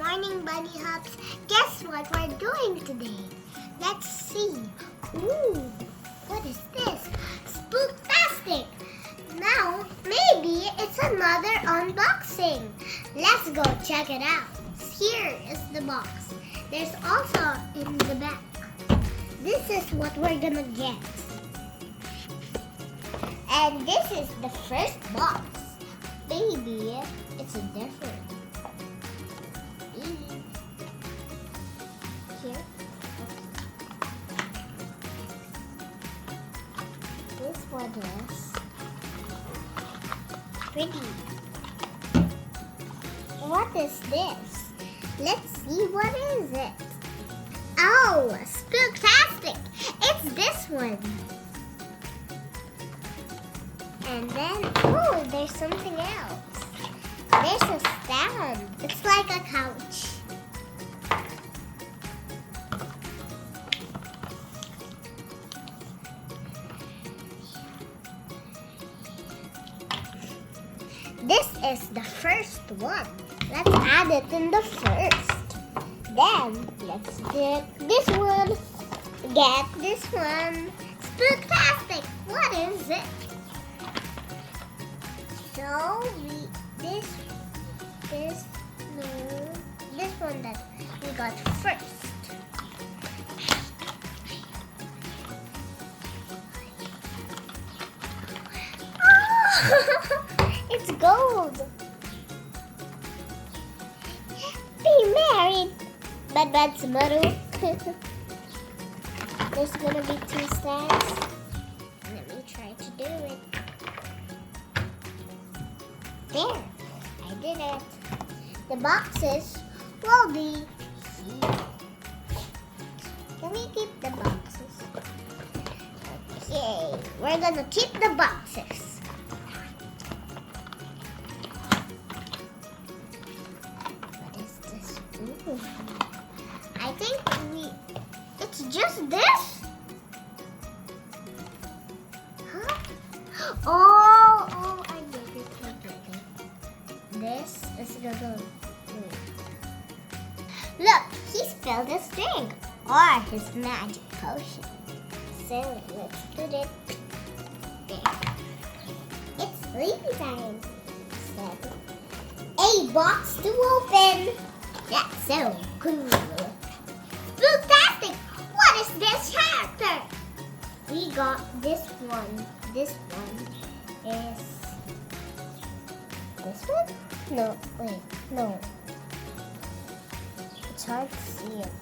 morning, Bunny Hops. Guess what we're doing today? Let's see. Ooh, what is this? Spooktastic. Now, maybe it's another unboxing. Let's go check it out. Here is the box. There's also in the back. This is what we're gonna get. And this is the first box. Maybe it's a different. Here. This one is pretty. What is this? Let's see, what is it? Oh, Spooktastic! It's this one. And then, oh, there's something else. There's a stand. It's like a couch. This is the first one. Let's add it in the first. Then, let's get this one. Get this one. Spooktastic! What is it? So, this one that we got first. Oh, it's gold. Be married. Bad tomorrow. There's gonna be 2 stars. Let me try to do it. There, I did it. The boxes will be here. Can we keep the boxes? Okay, we're gonna keep the boxes. What is this? Ooh. I think it's just this? Huh? Oh, I get it. This is gonna look, he spilled his drink or his magic potion. So let's put it there. It's sleepy time. So, a box to open. That's so cool. Spooktastic! What is this character? We got this one. This one is this one? No, wait, no. It's hard to see it.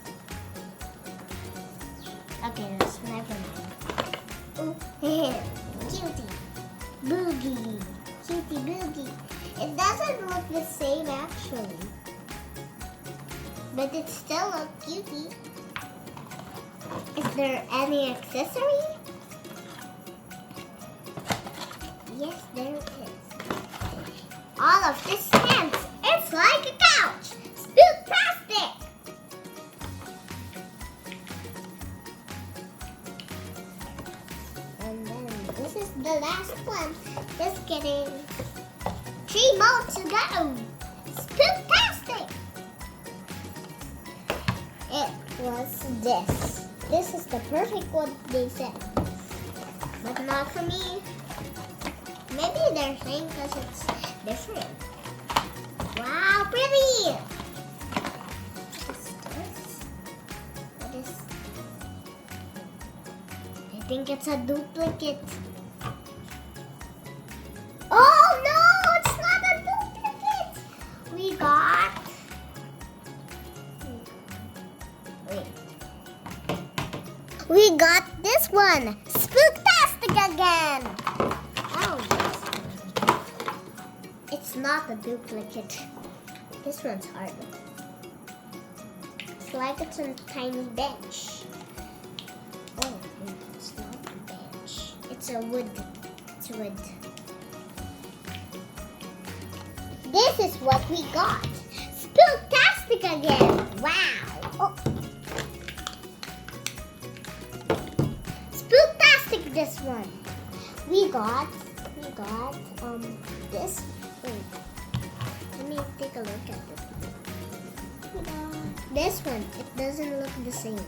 Okay, that's never mind. Ooh, cutie. Boogie. Cutie boogie. It doesn't look the same actually. But it's still a cutie. Is there any accessory? Yes, there is. All of this stands. It's like a couch. Spooktastic! And then this is the last one. Just kidding. 3 more to go. Spooktastic! It was this. This is the perfect one they said. But not for me. Maybe they're saying because it's different. Wow, pretty! What is this? What is... I think it's a duplicate. Oh no! It's not a duplicate! We got... Wait. We got this one! Spooktastic again! Oh, it's not a duplicate. This one's hard. It's like it's a tiny bench. Oh, it's not a bench. It's a wood. It's wood. This is what we got. Spooktastic again. Wow. Oh. Spooktastic this one. We got this. Wait. Let me take a look at it. this one. It doesn't look the same.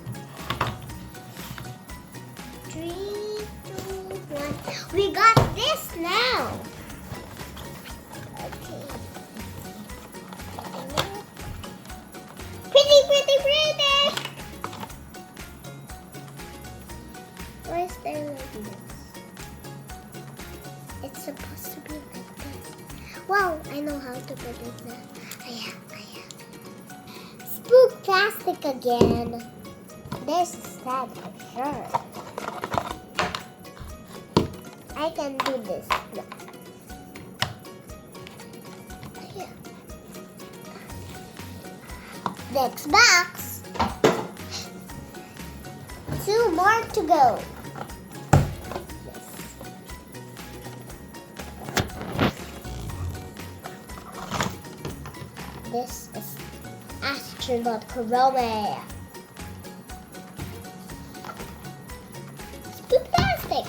3, 2, 1. We got this now. Okay. Pretty, pretty, pretty. Why is there like this? It's supposed to be like this. Wow, I know how to put it now. I have. Spook plastic again. There's a stab for sure. I can do this now. Yeah. Next box. 2 more to go. This is astronaut Kuromi. Spook plastic.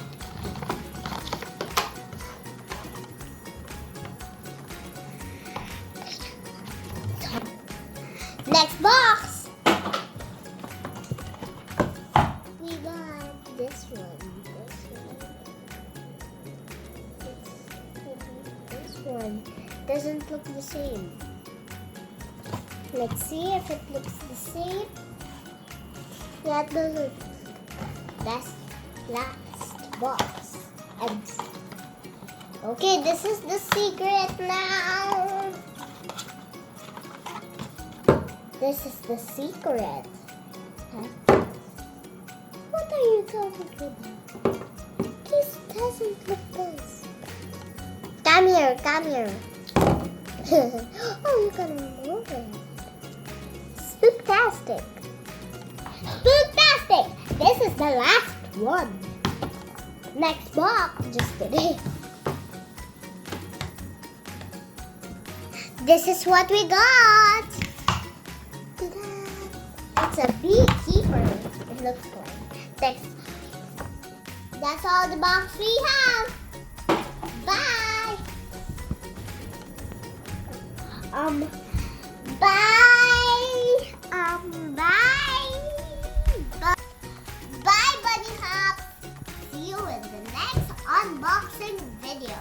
Next box. We got this one. This one doesn't look the same. Let's see if it looks the same. Yeah, it doesn't. That's last box. And okay, this is the secret now. This is the secret. Huh? What are you talking about? This doesn't look this. Come here. Oh, you can remove it. Spook plastic. This is the last one. Next box, just kidding. This is what we got. Ta-da! It's a beekeeper. It looks like. Next. That's all the box we have. Bye. Bye, Bunny Hops. See you in the next unboxing video.